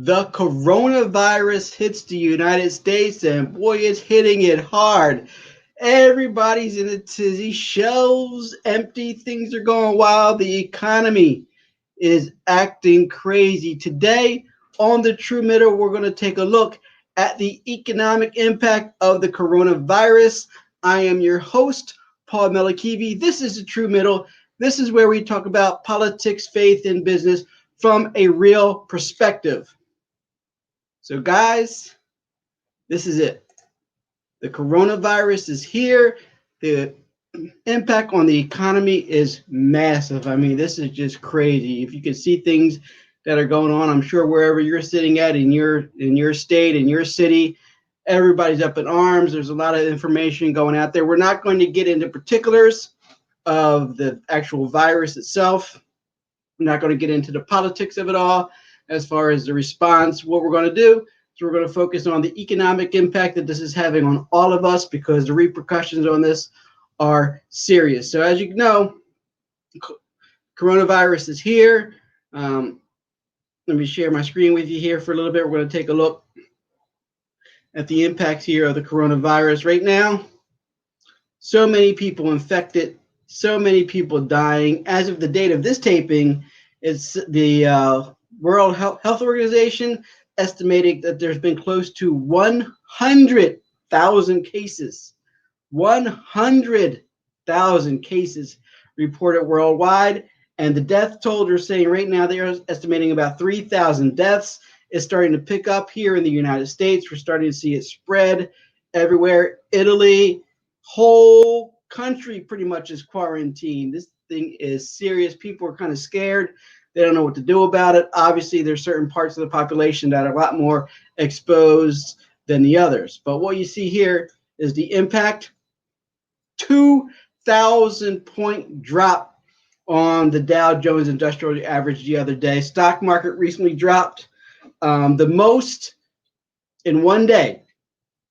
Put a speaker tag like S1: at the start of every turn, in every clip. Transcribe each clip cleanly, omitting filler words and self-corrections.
S1: The coronavirus hits the United States, and boy, it's hitting it hard. Everybody's in a tizzy, shelves empty, things are going wild, the economy is acting crazy. Today on the True Middle, we're going to take a look at the economic impact of the coronavirus. I am your host, Paul Melikivi. This is the True Middle. This is where we talk about politics, faith, and business from a real perspective. So, guys, this is it. The coronavirus is here. The impact on the economy is massive. I mean, this is just crazy. If you can see things that are going on, I'm sure wherever you're sitting at in your state, in your city, everybody's up in arms. There's a lot of information going out there. We're not going to get into particulars of the actual virus itself. I'm not going to get into the politics of it all as far as the response. What we're going to do is we're going to focus on the economic impact that this is having on all of us, because the repercussions on this are serious. So as you know, coronavirus is here. Let me share my screen with you here for a little bit. We're going to take a look at the impacts here of the coronavirus right now. So many people infected, so many people dying. As of the date of this taping, it's the World Health Organization estimating that there's been close to 100,000 cases. 100,000 cases reported worldwide. And the death toll, they're saying right now they are estimating about 3,000 deaths. It's starting to pick up here in the United States. We're starting to see it spread everywhere. Italy, whole country pretty much is quarantined. This thing is serious. People are kind of scared. They don't know what to do about it. Obviously, there's certain parts of the population that are a lot more exposed than the others. But what you see here is the impact. 2,000-point drop on the Dow Jones Industrial Average the other day. Stock market recently dropped the most in one day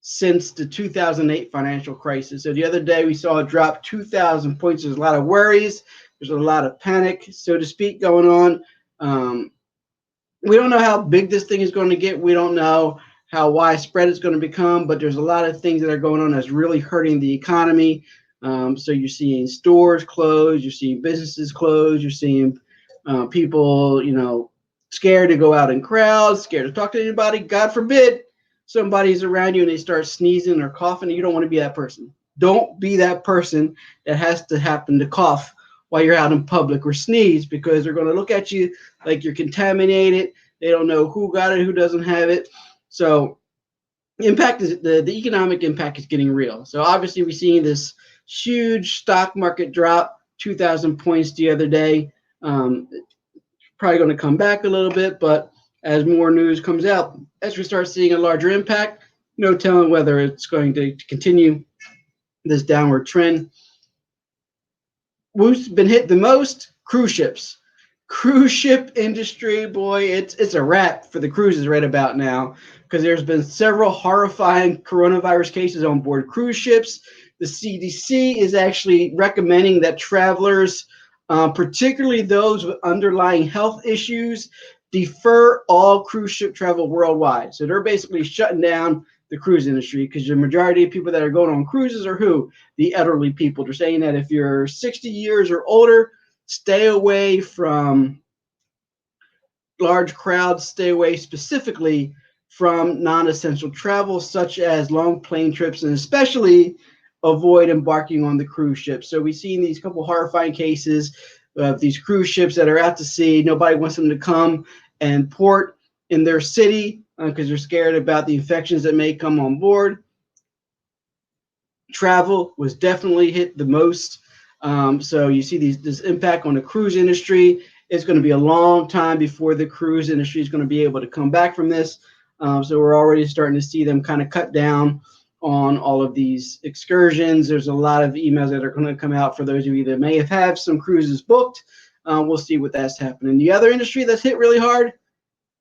S1: since the 2008 financial crisis. So the other day we saw it drop 2,000 points. There's a lot of worries. There's a lot of panic, so to speak, going on. We don't know how big this thing is going to get. We don't know how widespread it's going to become, but there's a lot of things that are going on that's really hurting the economy. So you're seeing stores close, you're seeing businesses close, you're seeing people, scared to go out in crowds, scared to talk to anybody. God forbid somebody's around you and they start sneezing or coughing, and you don't want to be that person. Don't be that person that has to happen to cough while you're out in public or sneeze, because they're going to look at you like you're contaminated. They don't know who got it, who doesn't have it. So impact is the economic impact is getting real. So obviously we're seeing this huge stock market drop, 2,000 points the other day. Probably going to come back a little bit, but as more news comes out, as we start seeing a larger impact, no telling whether it's going to continue this downward trend. Who's been hit the most? Cruise ships. Cruise ship industry, boy, it's a wrap for the cruises right about now, because there's been several horrifying coronavirus cases on board cruise ships. The CDC is actually recommending that travelers, particularly those with underlying health issues, defer all cruise ship travel worldwide. So they're basically shutting down the cruise industry, because the majority of people that are going on cruises are who? The elderly people. They're saying that if you're 60 years or older, stay away from large crowds, stay away specifically from non-essential travel, such as long plane trips, and especially avoid embarking on the cruise ship. So we've seen these couple horrifying cases of these cruise ships that are out to sea. Nobody wants them to come and port in their city because they're scared about the infections that may come on board. Travel was definitely hit the most. So you see this impact on the cruise industry. It's going to be a long time before the cruise industry is going to be able to come back from this. So we're already starting to see them kind of cut down on all of these excursions. There's a lot of emails that are going to come out for those of you that may have had some cruises booked. We'll see what that's happening. The other industry that's hit really hard,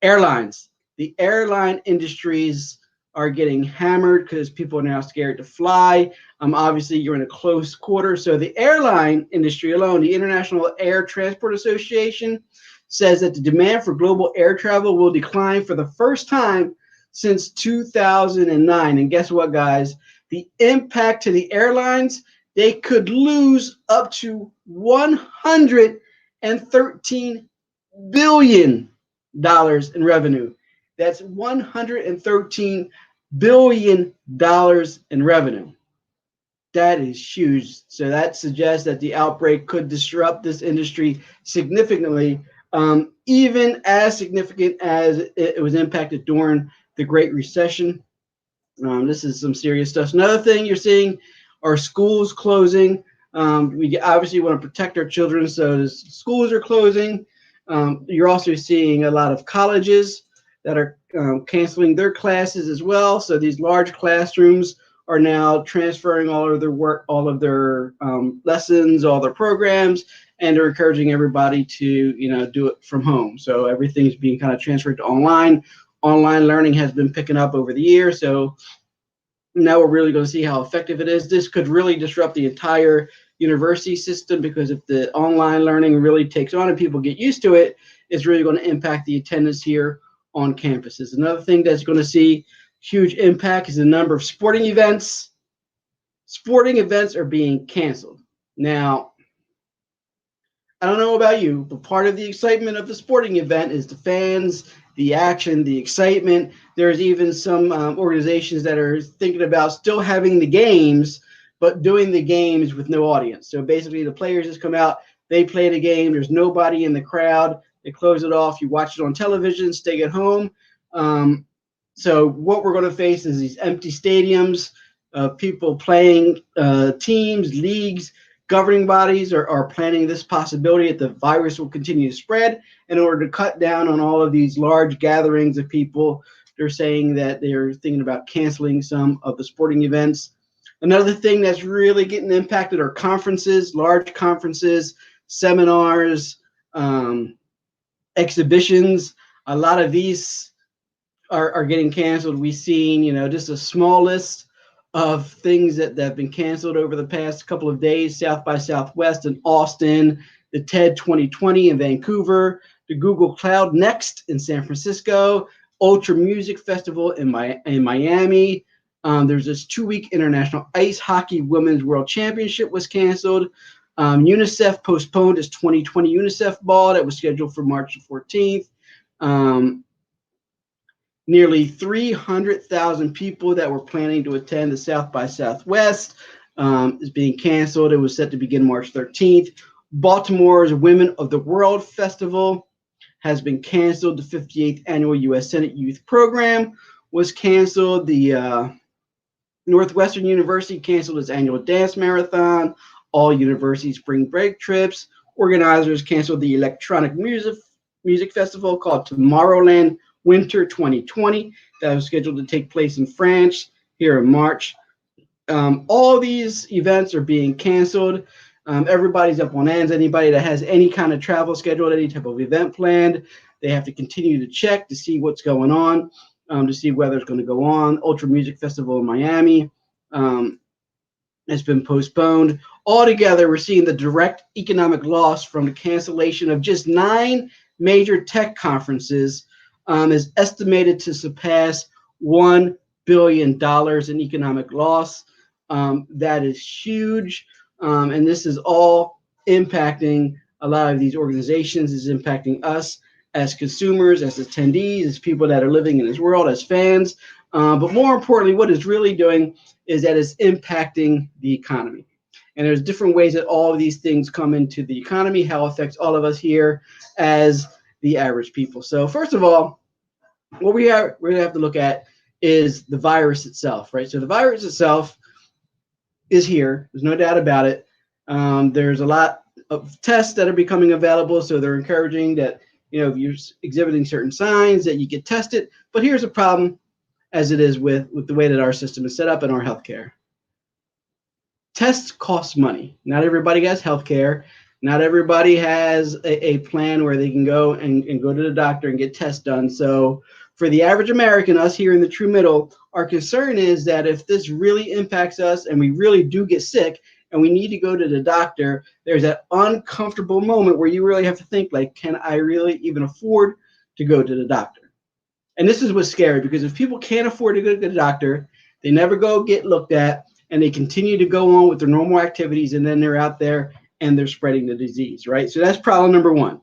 S1: airlines. The airline industries are getting hammered because people are now scared to fly. Obviously, you're in a close quarter. So the airline industry alone, the International Air Transport Association, says that the demand for global air travel will decline for the first time since 2009. And guess what, guys? The impact to the airlines, they could lose up to $113 billion in revenue. That's $113 billion in revenue. That is huge. So that suggests that the outbreak could disrupt this industry significantly, even as significant as it was impacted during the Great Recession. This is some serious stuff. Another thing you're seeing are schools closing. We obviously want to protect our children, so the schools are closing. You're also seeing a lot of colleges that are canceling their classes as well. So these large classrooms are now transferring all of their work, all of their lessons, all their programs, and they're encouraging everybody to, do it from home. So everything's being kind of transferred to online. Online learning has been picking up over the years. So now we're really going to see how effective it is. This could really disrupt the entire university system, because if the online learning really takes on and people get used to it, it's really going to impact the attendance here on campuses. Another thing that's going to see huge impact is the number of sporting events. Sporting events are being canceled. Now, I don't know about you, but part of the excitement of the sporting event is the fans, the action, the excitement. There's even some organizations that are thinking about still having the games, but doing the games with no audience. So basically the players just come out, they play the game, there's nobody in the crowd, they close it off, you watch it on television, stay at home. So what we're going to face is these empty stadiums, people playing, teams, leagues, governing bodies are planning this possibility that the virus will continue to spread. In order to cut down on all of these large gatherings of people, they're saying that they're thinking about canceling some of the sporting events. Another thing that's really getting impacted are conferences, large conferences, seminars, exhibitions. A lot of these are getting canceled. We've seen, just a small list of things that have been canceled over the past couple of days. South by Southwest in Austin, the TED 2020 in Vancouver, the Google Cloud Next in San Francisco, Ultra Music Festival in Miami. There's this 2-week International Ice Hockey Women's World Championship was canceled. UNICEF postponed its 2020 UNICEF Ball that was scheduled for March 14th. Nearly 300,000 people that were planning to attend the South by Southwest is being canceled. It was set to begin March 13th. Baltimore's Women of the World Festival has been canceled. The 58th Annual U.S. Senate Youth Program was canceled. The Northwestern University canceled its annual dance marathon. All universities spring break trips. Organizers canceled the electronic music festival called Tomorrowland Winter 2020 that was scheduled to take place in France here in March. All these events are being canceled. Everybody's up on ends. Anybody that has any kind of travel scheduled, any type of event planned, they have to continue to check to see what's going on, to see whether it's going to go on. Ultra Music Festival in Miami has been postponed. Altogether, we're seeing the direct economic loss from the cancellation of just 9 major tech conferences is estimated to surpass $1 billion in economic loss. That is huge. And this is all impacting a lot of these organizations, is impacting us as consumers, as attendees, as people that are living in this world, as fans. But more importantly, what it's really doing is that it's impacting the economy. And there's different ways that all of these things come into the economy, how it affects all of us here as the average people. So first of all, what we're going to have to look at is the virus itself, right? So the virus itself is here. There's no doubt about it. There's a lot of tests that are becoming available. So they're encouraging that, if you're exhibiting certain signs that you get tested. But here's a problem, as it is with the way that our system is set up in our healthcare. Tests cost money. Not everybody has healthcare. Not everybody has a plan where they can go and go to the doctor and get tests done. So for the average American, us here in the true middle, our concern is that if this really impacts us and we really do get sick, and we need to go to the doctor, there's that uncomfortable moment where you really have to think, like, can I really even afford to go to the doctor? And this is what's scary, because if people can't afford to go to the doctor, they never go get looked at, and they continue to go on with their normal activities, and then they're out there and they're spreading the disease, right? So that's problem number one.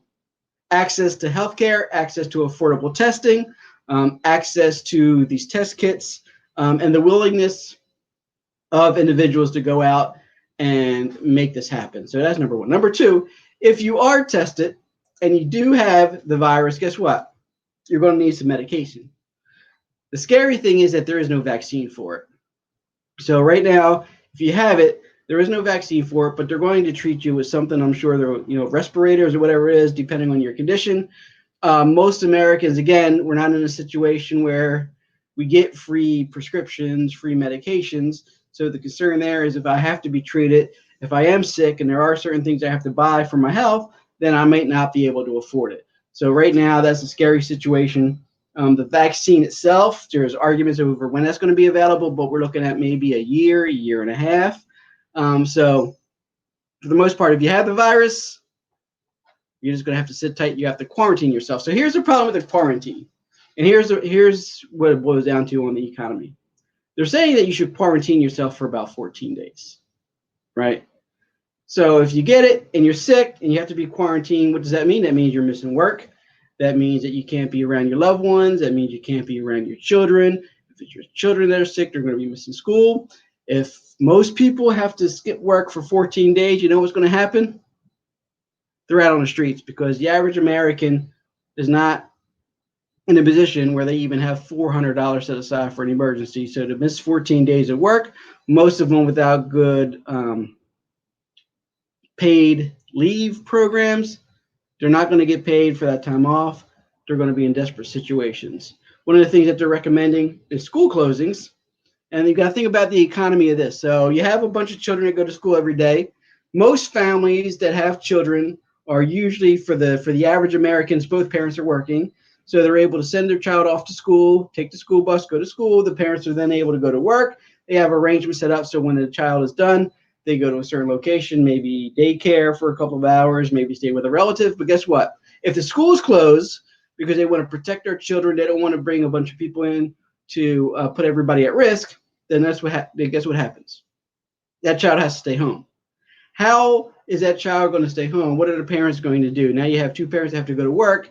S1: Access to healthcare, access to affordable testing, access to these test kits, and the willingness of individuals to go out and make this happen. So that's number one. Number two, if you are tested and you do have the virus, guess what? You're going to need some medication. The scary thing is that there is no vaccine for it. So right now, if you have it, there is no vaccine for it, but they're going to treat you with something. I'm sure they're, respirators or whatever it is, depending on your condition. Most Americans, again, we're not in a situation where we get free prescriptions, free medications. So the concern there is if I have to be treated, if I am sick and there are certain things I have to buy for my health, then I might not be able to afford it. So right now, that's a scary situation. The vaccine itself, there's arguments over when that's going to be available, but we're looking at maybe a year and a half. So for the most part, if you have the virus, you're just going to have to sit tight. You have to quarantine yourself. So here's the problem with the quarantine. And here's what it boils down to on the economy. They're saying that you should quarantine yourself for about 14 days, right? So if you get it and you're sick and you have to be quarantined, what does that mean? That means you're missing work. That means that you can't be around your loved ones. That means you can't be around your children. If it's your children that are sick, they're going to be missing school. If most people have to skip work for 14 days, you know what's going to happen? They're out on the streets, because the average American is not in a position where they even have $400 set aside for an emergency. So to miss 14 days of work, most of them without good paid leave programs, they're not going to get paid for that time off. They're going to be in desperate situations. One of the things that they're recommending is school closings. And you've got to think about the economy of this. So you have a bunch of children that go to school every day. Most families that have children are usually, for the average Americans, both parents are working. So they're able to send their child off to school, take the school bus, go to school. The parents are then able to go to work. They have arrangements set up so when the child is done, they go to a certain location, maybe daycare for a couple of hours, maybe stay with a relative. But guess what? If the schools close because they want to protect their children, they don't want to bring a bunch of people in to put everybody at risk, then guess what happens? That child has to stay home. How is that child going to stay home? What are the parents going to do? Now you have two parents that have to go to work.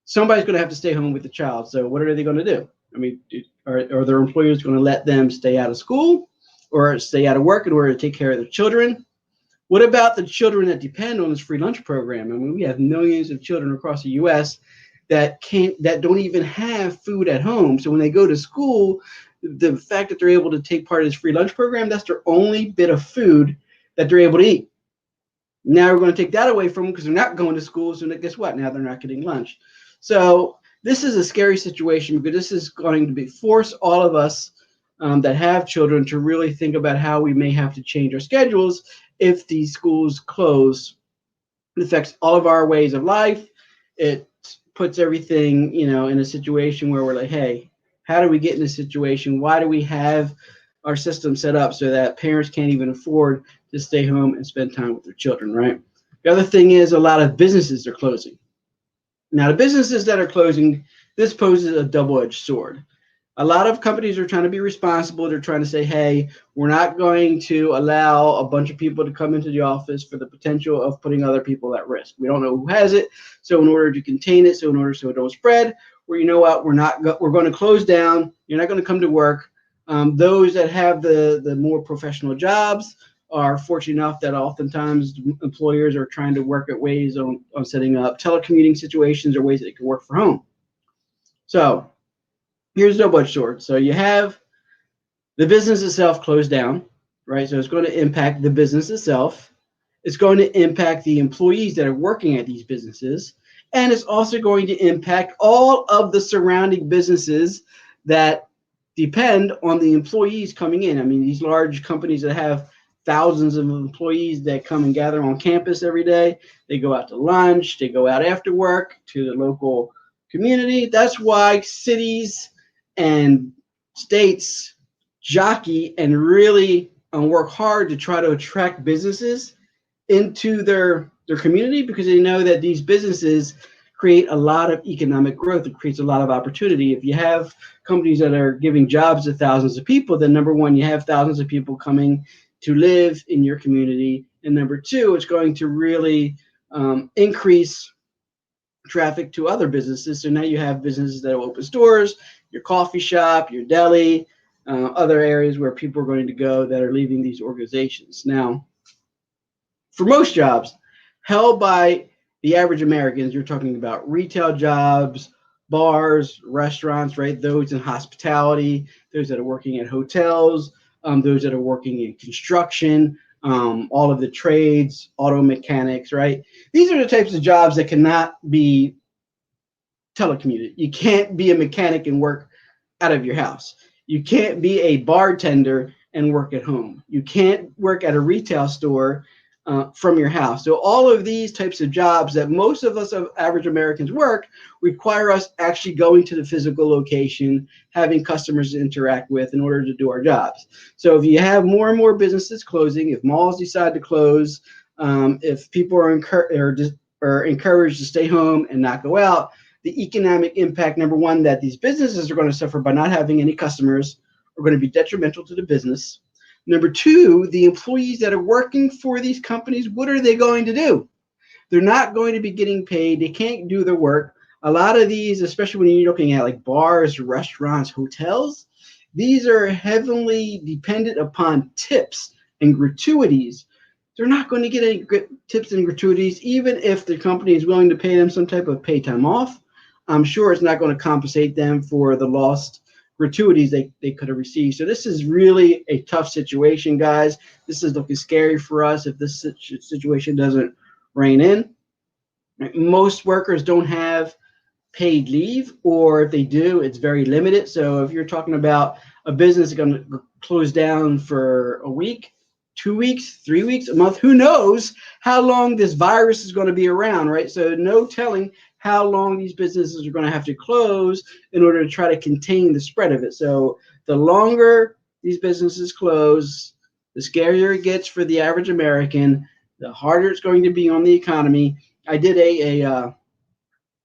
S1: Somebody's going to have to stay home with the child. So what are they going to do? I mean, are their employers going to let them stay out of school or stay out of work in order to take care of their children? What about the children that depend on this free lunch program? I mean, we have millions of children across the U.S. that don't even have food at home. So when they go to school, the fact that they're able to take part of this free lunch program, that's their only bit of food that they're able to eat. Now we're going to take that away from them because they're not going to school. So guess what? Now they're not getting lunch. So this is a scary situation, because this is going to force all of us that have children to really think about how we may have to change our schedules if these schools close. It affects all of our ways of life. It puts everything, in a situation where we're like, hey, how do we get in this situation? Why do we have our system set up so that parents can't even afford to stay home and spend time with their children, right? The other thing is a lot of businesses are closing. Now, the businesses that are closing, this poses a double-edged sword. A lot of companies are trying to be responsible. They're trying to say, hey, we're not going to allow a bunch of people to come into the office for the potential of putting other people at risk. We don't know who has it. So in order to contain it, so it don't spread, well, you know what, we're going to close down. You're not going to come to work. Those that have the more professional jobs are fortunate enough that oftentimes employers are trying to work at ways on setting up telecommuting situations or ways that they can work from home. So here's the double-edged sword. So you have the business itself closed down, right? So it's going to impact the business itself. It's going to impact the employees that are working at these businesses. And it's also going to impact all of the surrounding businesses that depend on the employees coming in. I mean, these large companies that have thousands of employees that come and gather on campus every day, they go out to lunch, they go out after work to the local community. That's why cities and states jockey and really work hard to try to attract businesses into their community, because they know that these businesses create a lot of economic growth. It creates a lot of opportunity. If you have companies that are giving jobs to thousands of people, then number one, you have thousands of people coming to live in your community, and number two, it's going to really increase traffic to other businesses. So now you have businesses that will open stores, your coffee shop, your deli, other areas where people are going to go that are leaving these organizations. Now, for most jobs held by the average Americans, you're talking about retail jobs, bars, restaurants, right? Those in hospitality, those that are working at hotels, those that are working in construction, all of the trades, auto mechanics, right? These are the types of jobs that cannot be telecommuted. You can't be a mechanic and work out of your house. You can't be a bartender and work at home. You can't work at a retail store from your house. So all of these types of jobs that most of us average Americans work require us actually going to the physical location, having customers to interact with in order to do our jobs. So if you have more and more businesses closing, if malls decide to close, if people are encouraged to stay home and not go out, the economic impact, number one, that these businesses are going to suffer by not having any customers are going to be detrimental to the business. Number two, the employees that are working for these companies, what are they going to do? They're not going to be getting paid. They can't do their work. A lot of these, especially when you're looking at like bars, restaurants, hotels, these are heavily dependent upon tips and gratuities. They're not going to get any tips and gratuities, even if the company is willing to pay them some type of pay time off. I'm sure it's not going to compensate them for the lost gratuities they could have received. So this is really a tough situation, guys. This is looking scary for us if this situation doesn't rein in. Most workers don't have paid leave, or if they do, it's very limited. So if you're talking about a business going to close down for a week, 2 weeks, 3 weeks, a month, who knows how long this virus is going to be around, right? So no telling how long these businesses are going to have to close in order to try to contain the spread of it. So the longer these businesses close, the scarier it gets for the average American, the harder it's going to be on the economy. I did a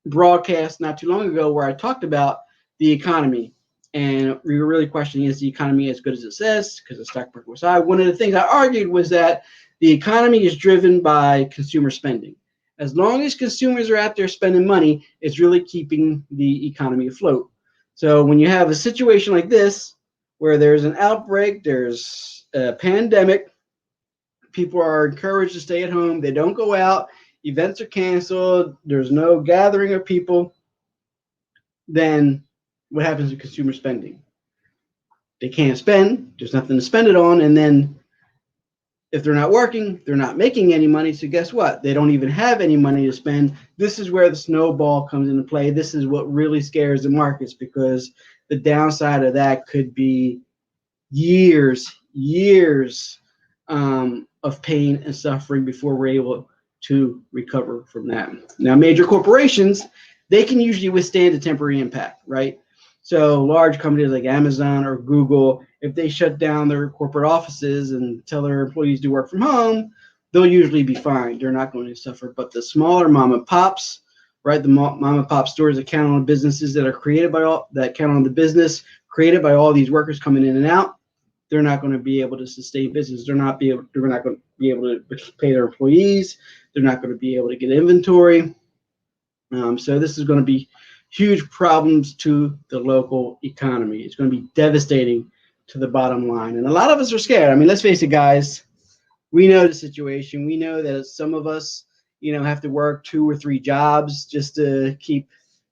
S1: broadcast not too long ago where I talked about the economy, and we were really questioning, is the economy as good as it says, because the stock market was high. One of the things I argued was that the economy is driven by consumer spending. As long as consumers are out there spending money, it's really keeping the economy afloat. So when you have a situation like this, where there's an outbreak, there's a pandemic, people are encouraged to stay at home, they don't go out, events are canceled, there's no gathering of people, then what happens to consumer spending? They can't spend, there's nothing to spend it on, and then if they're not working, they're not making any money, so guess what? They don't even have any money to spend. This is where the snowball comes into play. This is what really scares the markets, because the downside of that could be years of pain and suffering before we're able to recover from that. Now, major corporations, they can usually withstand a temporary impact, right? So large companies like Amazon or Google, if they shut down their corporate offices and tell their employees to work from home, they'll usually be fine. They're not going to suffer. But the smaller mom and pops, right? The mom and pop stores that count on businesses that are created by all, that count on the business created by all these workers coming in and out, they're not going to be able to sustain business. They're not going to be able to pay their employees. They're not going to be able to get inventory. So this is going to be huge problems to the local economy. It's going to be devastating to the bottom line. And a lot of us are scared. I mean, let's face it, guys. We know the situation. We know that some of us, have to work 2 or 3 jobs just to keep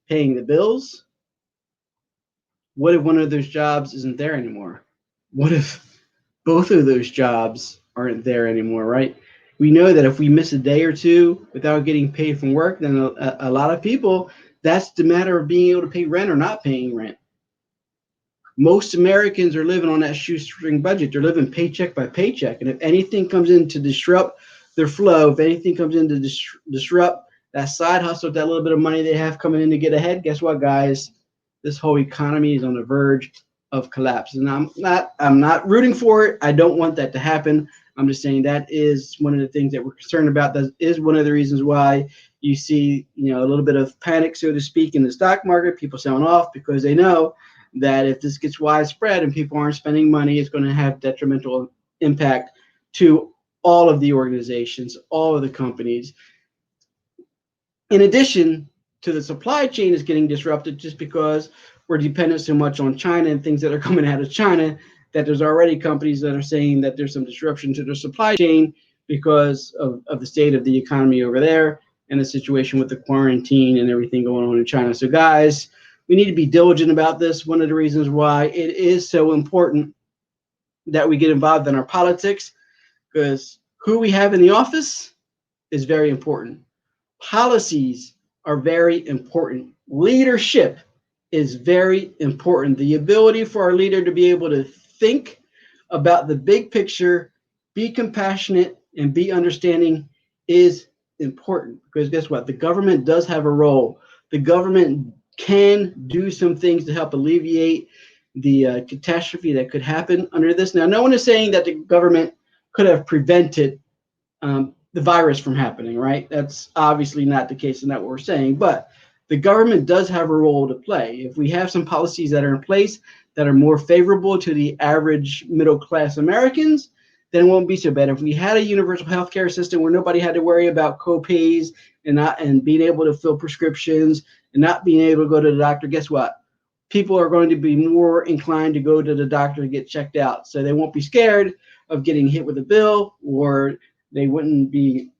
S1: paying the bills. What if one of those jobs isn't there anymore? What if both of those jobs aren't there anymore, right? We know that if we miss a day or two without getting paid from work, then a lot of people, that's the matter of being able to pay rent or not paying rent. Most Americans are living on that shoestring budget. They're living paycheck by paycheck. And if anything comes in to disrupt their flow, if anything comes in to disrupt that side hustle, that little bit of money they have coming in to get ahead, guess what, guys? This whole economy is on the verge of collapse. And I'm not rooting for it. I don't want that to happen. I'm just saying that is one of the things that we're concerned about. That is one of the reasons why you see, a little bit of panic, so to speak, in the stock market. People selling off because they know that if this gets widespread and people aren't spending money, it's going to have detrimental impact to all of the organizations, all of the companies. In addition to the supply chain is getting disrupted just because we're dependent so much on China and things that are coming out of China, that there's already companies that are saying that there's some disruption to their supply chain because of the state of the economy over there and the situation with the quarantine and everything going on in China. So guys, we need to be diligent about this. One of the reasons why it is so important that we get involved in our politics, because who we have in the office is very important. Policies are very important. Leadership is very important. The ability for our leader to be able to think about the big picture, be compassionate, and be understanding is important. Because guess what? The government does have a role. The government can do some things to help alleviate the catastrophe that could happen under this. Now, no one is saying that the government could have prevented the virus from happening, right? That's obviously not the case, and not what we're saying. But the government does have a role to play. If we have some policies that are in place that are more favorable to the average middle class Americans, then it won't be so bad. If we had a universal healthcare system where nobody had to worry about co-pays and being able to fill prescriptions and not being able to go to the doctor, guess what? People are going to be more inclined to go to the doctor to get checked out. So they won't be scared of getting hit with a bill, or they wouldn't be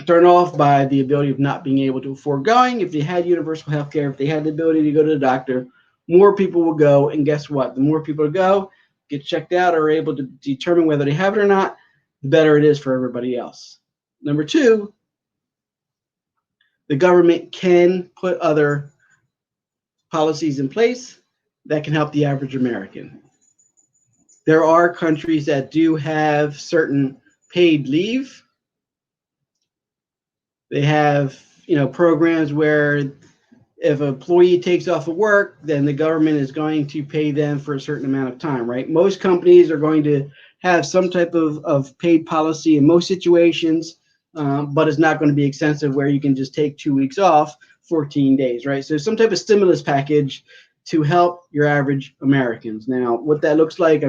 S1: turned off by the ability of not being able to afford going. If they had universal health care, if they had the ability to go to the doctor, more people will go. And guess what? The more people go, get checked out, or are able to determine whether they have it or not, the better it is for everybody else. Number two, the government can put other policies in place that can help the average American. There are countries that do have certain paid leave. They have, programs where if an employee takes off of work, then the government is going to pay them for a certain amount of time, right? Most companies are going to have some type of paid policy in most situations, but it's not going to be extensive where you can just take 2 weeks off, 14 days, right? So some type of stimulus package to help your average Americans. Now, what that looks like,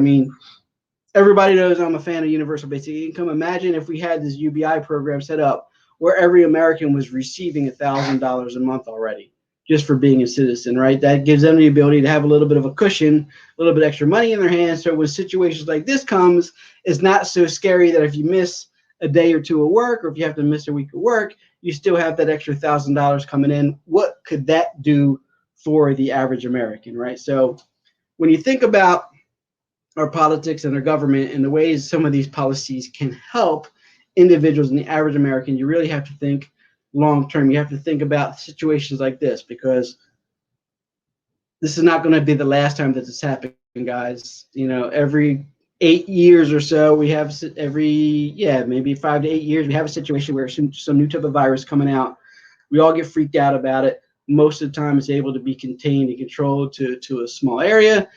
S1: everybody knows I'm a fan of universal basic income. Imagine if we had this UBI program set up where every American was receiving $1,000 a month already just for being a citizen, right? That gives them the ability to have a little bit of a cushion, a little bit extra money in their hands. So when situations like this comes, it's not so scary that if you miss a day or two of work, or if you have to miss a week of work, you still have that extra $1,000 coming in. What could that do for the average American, right? So when you think about our politics and our government and the ways some of these policies can help individuals and the average American, you really have to think long term. You have to think about situations like this, because this is not going to be the last time that this happens, guys. Every 8 years or so, we have maybe 5 to 8 years, we have a situation where some new type of virus coming out. We all get freaked out about it. Most of the time, it's able to be contained and controlled to a small area.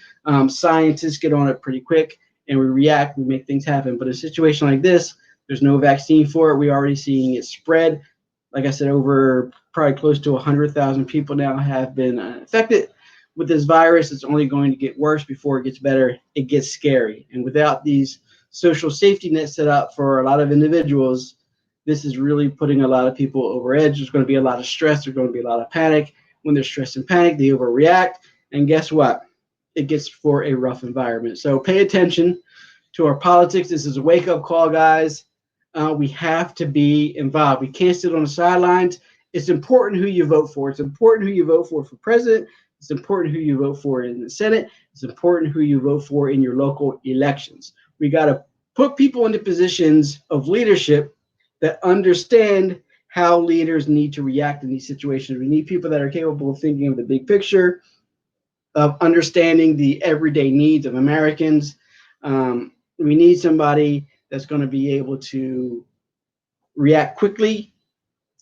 S1: Scientists get on it pretty quick, and we react, we make things happen. But a situation like this, there's no vaccine for it. We're already seeing it spread. Like I said, over probably close to 100,000 people now have been infected with this virus. It's only going to get worse before it gets better. It gets scary. And without these social safety nets set up for a lot of individuals, this is really putting a lot of people over edge. There's going to be a lot of stress. There's going to be a lot of panic. When there's stress and panic, they overreact. And guess what? It gets for a rough environment. So pay attention to our politics. This is a wake-up call, guys. We have to be involved. We can't sit on the sidelines. It's important who you vote for. It's important who you vote for president. It's important who you vote for in the Senate. It's important who you vote for in your local elections. We got to put people into positions of leadership that understand how leaders need to react in these situations. We need people that are capable of thinking of the big picture, of understanding the everyday needs of Americans. We need somebody that's going to be able to react quickly,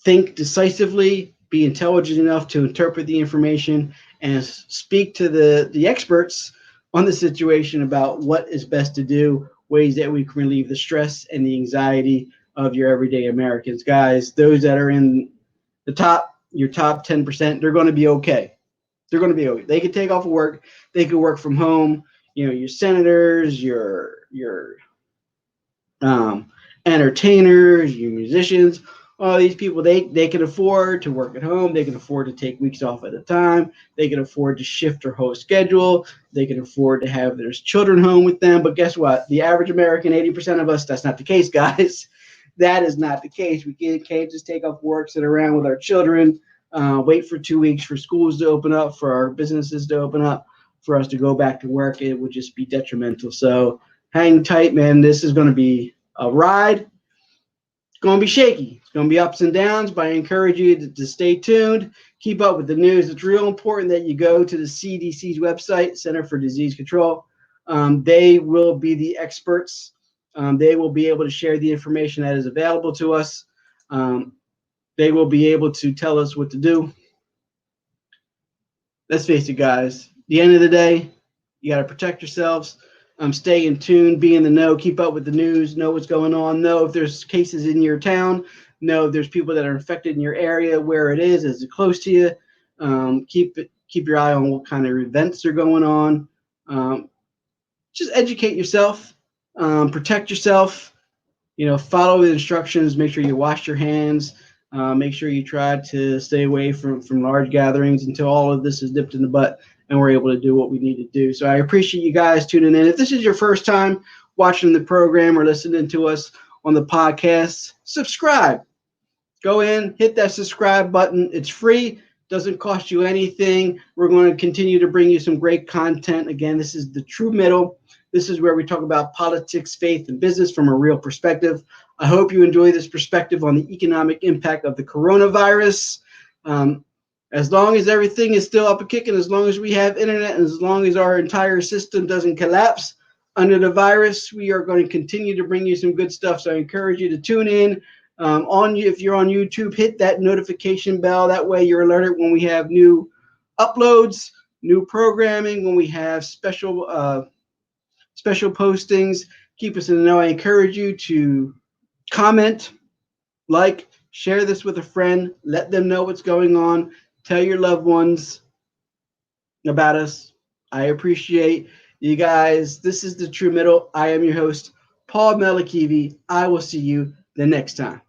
S1: think decisively, be intelligent enough to interpret the information, and speak to the experts on the situation about what is best to do, ways that we can relieve the stress and the anxiety of your everyday Americans. Guys, those that are in your top 10%, they're going to be okay. They're going to be okay. They can take off of work. They can work from home. You know, your senators, your um, entertainers, your musicians, all these people, they can afford to work at home. They can afford to take weeks off at a time. They can afford to shift their whole schedule. They can afford to have their children home with them. But guess what? The average American, 80% of us, that's not the case, guys. That is not the case. We can't just take off work, sit around with our children, wait for 2 weeks for schools to open up, for our businesses to open up, for us to go back to work. It would just be detrimental. So hang tight, man. This is going to be a ride. It's going to be shaky. It's going to be ups and downs, but I encourage you to stay tuned, keep up with the news. It's real important that you go to the CDC's website, Center for Disease Control. They will be the experts. They will be able to share the information that is available to us. They will be able to tell us what to do. Let's face it, guys. At the end of the day, you got to protect yourselves. Stay in tune, be in the know, keep up with the news, know what's going on, know if there's cases in your town, know if there's people that are infected in your area, where it is it close to you. Keep your eye on what kind of events are going on. Just educate yourself, protect yourself. You know, follow the instructions. Make sure you wash your hands. Make sure you try to stay away from large gatherings until all of this is nipped in the butt and we're able to do what we need to do. So I appreciate you guys tuning in. If this is your first time watching the program or listening to us on the podcast, subscribe. Go in, hit that subscribe button. It's free, doesn't cost you anything. We're going to continue to bring you some great content. Again, this is the True Middle. This is where we talk about politics, faith, and business from a real perspective. I hope you enjoy this perspective on the economic impact of the coronavirus. As long as everything is still up and kicking, as long as we have internet, and as long as our entire system doesn't collapse under the virus, we are going to continue to bring you some good stuff. So I encourage you to tune in. If you're on YouTube, hit that notification bell. That way you're alerted when we have new uploads, new programming, when we have special postings. Keep us in the know. I encourage you to comment, like, share this with a friend. Let them know what's going on. Tell your loved ones about us. I appreciate you guys. This is the True Middle. I am your host, Paul Melikivi. I will see you the next time.